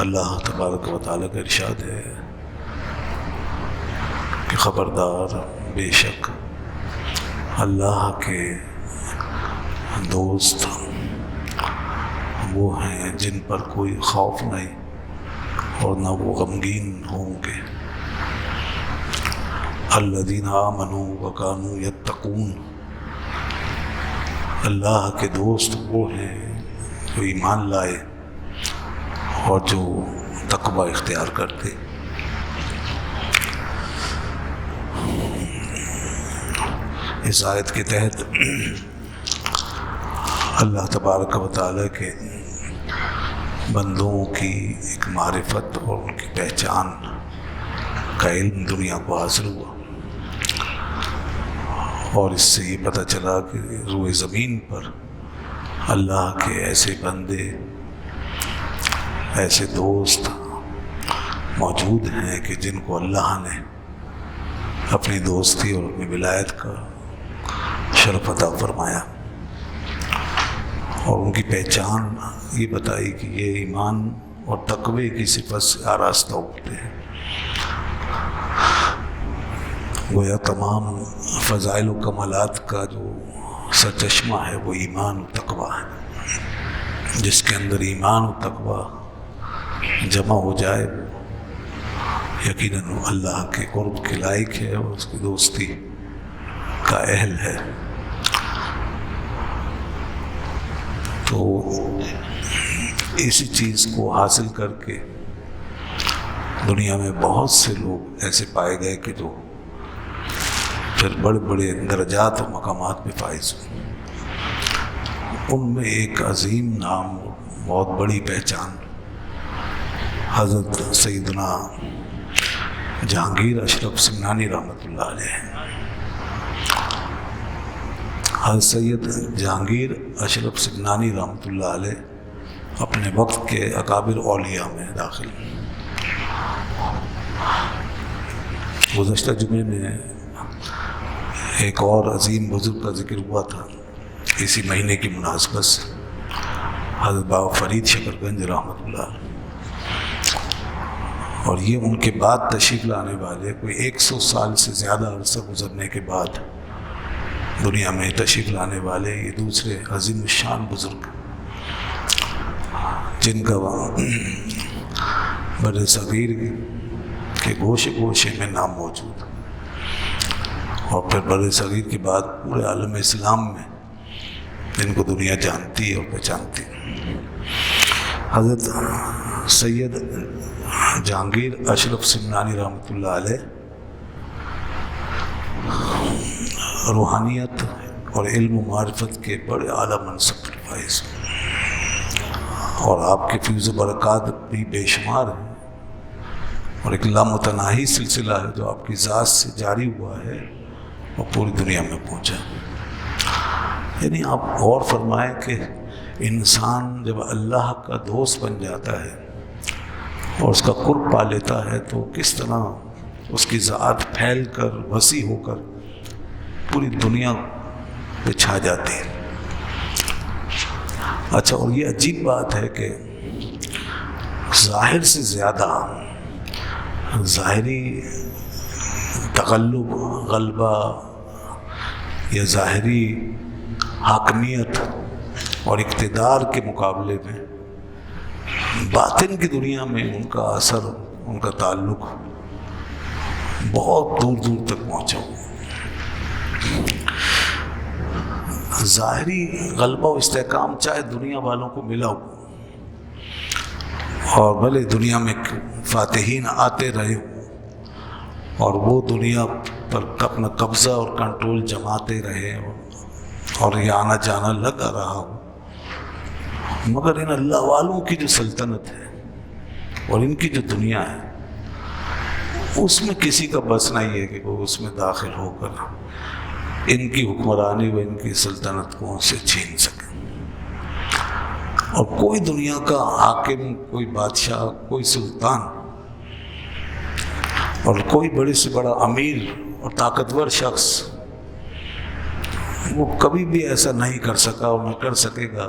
اللہ تبارک و تعالیٰ کا ارشاد ہے کہ خبردار، بے شک اللہ کے دوست وہ ہیں جن پر کوئی خوف نہیں اور نہ وہ غمگین ہوں گے۔ الذین آمنوا وکانوا یتقون، اللہ کے دوست وہ ہیں جو ایمان لائے اور جو تقوی اختیار کرتے۔ اس آیت کے تحت اللہ تبارک و تعالیٰ کے بندوں کی ایک معرفت اور ان کی پہچان کا علم دنیا کو حاصل ہوا، اور اس سے یہ پتہ چلا کہ روئے زمین پر اللہ کے ایسے بندے، ایسے دوست موجود ہیں کہ جن کو اللہ نے اپنی دوستی اور اپنی ولایت کا شرف عطا فرمایا، اور ان کی پہچان یہ بتائی کہ یہ ایمان اور تقوی کی صفت سے آراستہ ہوتے ہیں۔ گویا تمام فضائل و کمالات کا جو سرچشمہ ہے وہ ایمان و تقوی ہے۔ جس کے اندر ایمان و تقوی جمع ہو جائے وہ یقیناً اللہ کے قرب کے لائق ہے اور اس کی دوستی کا اہل ہے۔ تو اسی چیز کو حاصل کر کے دنیا میں بہت سے لوگ ایسے پائے گئے کہ جو پھر بڑے بڑے درجات و مقامات پہ فائز ہوئے۔ ان میں ایک عظیم نام، بہت بڑی پہچان حضرت سیدنا جہانگیر اشرف سمنانی رحمۃ اللہ علیہ ہیں۔ حضرت سید جہانگیر اشرف سمنانی رحمۃ اللہ علیہ اپنے وقت کے اکابر اولیاء میں داخل۔ گزشتہ جمعے میں ایک اور عظیم بزرگ کا ذکر ہوا تھا اسی مہینے کی مناسبت سے، حضرت بابا فرید شکر گنج رحمۃ اللہ علیہ، اور یہ ان کے بعد تشریف لانے والے کوئی 100 سال سے زیادہ عرصہ گزرنے کے بعد دنیا میں تشریف لانے والے یہ دوسرے عظیم الشان بزرگ، جن کا بر صغیر کے گوشے گوشے میں نام موجود، اور پھر بر صغیر کے بعد پورے عالم اسلام میں جن کو دنیا جانتی ہے اور پہچانتی ہے۔ حضرت سید جہانگیر اشرف سمنانی رحمۃ اللہ علیہ روحانیت اور علم و معرفت کے بڑے اعلیٰ منصب پر فائز، اور آپ کے فیض و برکات بھی بے شمار ہیں، اور ایک لامتناہی سلسلہ ہے جو آپ کی ذات سے جاری ہوا ہے اور پوری دنیا میں پہنچا۔ یعنی آپ غور فرمائیں کہ انسان جب اللہ کا دوست بن جاتا ہے اور اس کا قرب پا لیتا ہے تو کس طرح اس کی ذات پھیل کر وسیع ہو کر پوری دنیا پہ چھا جاتی ہے۔ اچھا، اور یہ عجیب بات ہے کہ ظاہر سے زیادہ ظاہری تغلب، غلبہ یا ظاہری حاکمیت اور اقتدار کے مقابلے میں باطن کی دنیا میں ان کا اثر، ان کا تعلق بہت دور دور تک پہنچا ہوا۔ ظاہری غلبہ و استحکام چاہے دنیا والوں کو ملا ہو، اور بھلے دنیا میں فاتحین آتے رہے ہوں اور وہ دنیا پر اپنا قبضہ اور کنٹرول جماتے رہے اور یہ آنا جانا لگا رہا ہو، مگر ان اللہ والوں کی جو سلطنت ہے اور ان کی جو دنیا ہے اس میں کسی کا بس نہیں ہے کہ وہ اس میں داخل ہو کر ان کی حکمرانی و ان کی سلطنت کو ان سے چھین سکے۔ اور کوئی دنیا کا حاکم، کوئی بادشاہ، کوئی سلطان اور کوئی بڑے سے بڑا امیر اور طاقتور شخص وہ کبھی بھی ایسا نہیں کر سکا اور نہ کر سکے گا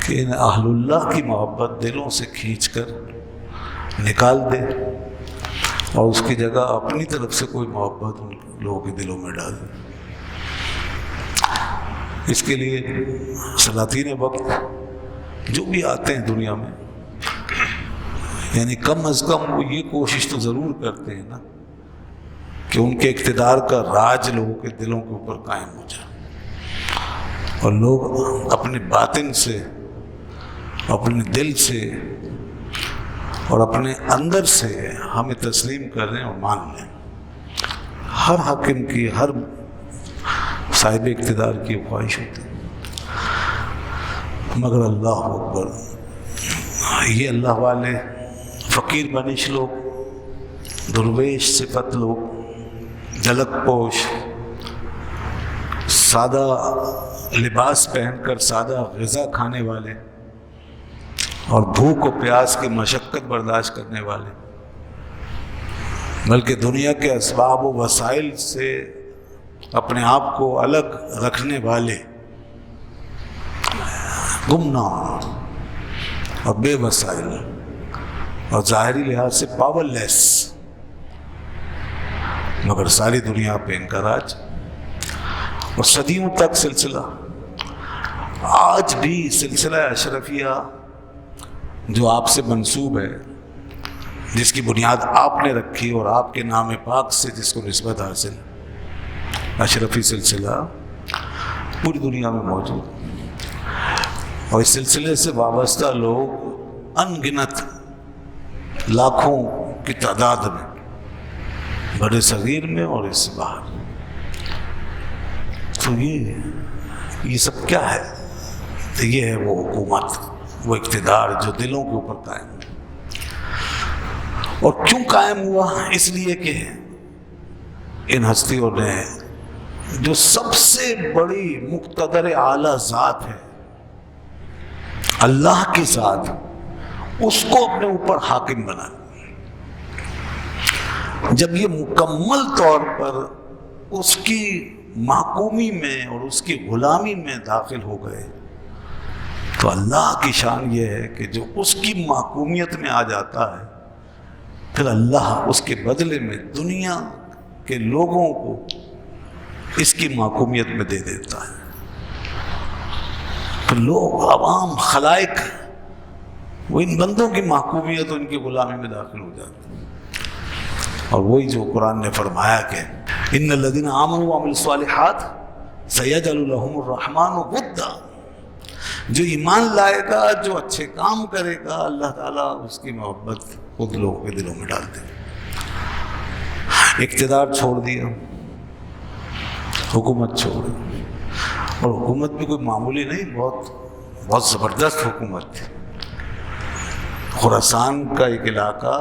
کہ ان اہل اللہ کی محبت دلوں سے کھینچ کر نکال دے اور اس کی جگہ اپنی طرف سے کوئی محبت ان لوگوں کے دلوں میں ڈال دے۔ اس کے لیے سلاطین وقت جو بھی آتے ہیں دنیا میں، یعنی کم از کم وہ یہ کوشش تو ضرور کرتے ہیں نا کہ ان کے اقتدار کا راج لوگوں کے دلوں کے اوپر قائم ہو جائے اور لوگ اپنے باطن سے، اپنے دل سے اور اپنے اندر سے ہمیں تسلیم کر لیں اور مان لیں۔ ہر حاکم کی، ہر صاحب اقتدار کی خواہش ہوتی ہے، مگر اللہ اکبر، یہ اللہ والے فقیر بنش لوگ، درویش صفت لوگ، جھلک پوش، سادہ لباس پہن کر سادہ غذا کھانے والے اور بھوک و پیاس کی مشقت برداشت کرنے والے، بلکہ دنیا کے اسباب و وسائل سے اپنے آپ کو الگ رکھنے والے، گمنام اور بے وسائل اور ظاہری لحاظ سے پاور لیس، مگر ساری دنیا پہ ان کا راج اور صدیوں تک سلسلہ۔ آج بھی سلسلہ اشرفیہ جو آپ سے منسوب ہے، جس کی بنیاد آپ نے رکھی اور آپ کے نام پاک سے جس کو نسبت حاصل، اشرفی سلسلہ پوری دنیا میں موجود، اور اس سلسلے سے وابستہ لوگ ان گنت لاکھوں کی تعداد میں، بڑے صغیر میں اور اس سے باہر۔ تو یہ سب کیا ہے؟ تو یہ ہے وہ حکومت، وہ اقتدار جو دلوں کے اوپر قائم ہے۔ اور کیوں قائم ہوا؟ اس لیے کہ ان ہستیوں نے جو سب سے بڑی مقتدر اعلیٰ ذات ہے، اللہ کی ذات، اس کو اپنے اوپر حاکم بنا۔ جب یہ مکمل طور پر اس کی محکومی میں اور اس کی غلامی میں داخل ہو گئے تو اللہ کی شان یہ ہے کہ جو اس کی محکومیت میں آ جاتا ہے، پھر اللہ اس کے بدلے میں دنیا کے لوگوں کو اس کی محکومیت میں دے دیتا ہے۔ پھر لوگ، عوام، خلائق، وہ ان بندوں کی محکومیت اور ان کی غلامی میں داخل ہو جاتے ہیں۔ اور وہی جو قرآن نے فرمایا کہ ان الذین آمنوا وعملوا الصالحات سیجعل لهم الرحمن ودا، جو ایمان لائے گا، جو اچھے کام کرے گا، اللہ تعالیٰ اس کی محبت خود لوگوں کے دلوں میں ڈال دے گا۔ اقتدار چھوڑ دیا، حکومت چھوڑ دی، اور حکومت بھی کوئی معمولی نہیں، بہت زبردست حکومت تھی۔ خراسان کا ایک علاقہ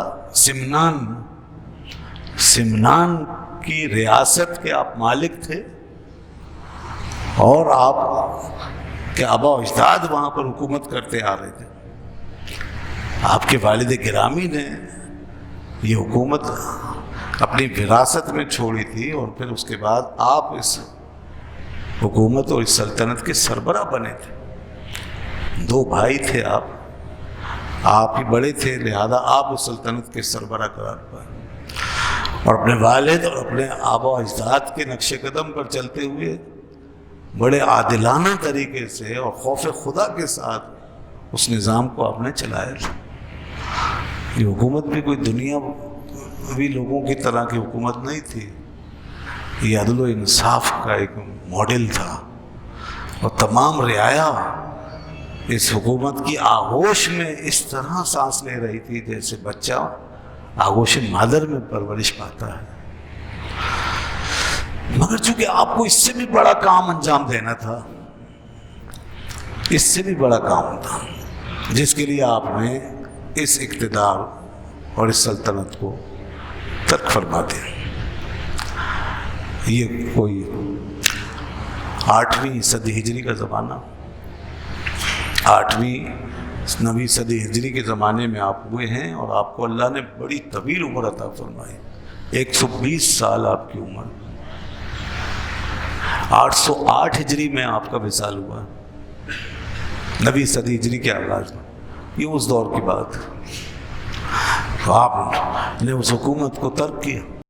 سمنان کی ریاست کے آپ مالک تھے، اور آپ کے آبا و اجداد وہاں پر حکومت کرتے آ رہے تھے۔ آپ کے والد گرامی نے یہ حکومت اپنی وراثت میں چھوڑی تھی، اور پھر اس کے بعد آپ اس حکومت اور اس سلطنت کے سربراہ بنے تھے۔ دو بھائی تھے، آپ ہی بڑے تھے، لہذا آپ اس سلطنت کے سربراہ قرار پائے، اور اپنے والد اور اپنے آبا و اجداد کے نقش قدم پر چلتے ہوئے بڑے عادلانہ طریقے سے اور خوف خدا کے ساتھ اس نظام کو آپ نے چلایا تھا۔ یہ حکومت بھی کوئی دنیاوی لوگوں کی طرح کی حکومت نہیں تھی، یہ عدل و انصاف کا ایک ماڈل تھا، اور تمام رعایا اس حکومت کی آغوش میں اس طرح سانس لے رہی تھی جیسے بچہ آغوش مادر میں پرورش پاتا ہے۔ مگر چونکہ آپ کو اس سے بھی بڑا کام انجام دینا تھا، اس سے بھی بڑا کام تھا، جس کے لیے آپ نے اس اقتدار اور اس سلطنت کو ترک فرما دیا۔ یہ کوئی 8ویں صدی ہجری کا زمانہ، 9ویں صدی ہجری کے زمانے میں آپ ہوئے ہیں، اور آپ کو اللہ نے بڑی طویل عمر عطا فرمائی، 120 سال آپ کی عمر۔ 808 ہجری میں آپ کا وصال ہوا، نبی صدی ہجری کے آغاز میں، یہ اس دور کی بات ہے۔ تو آپ نے اس حکومت کو ترک کیا،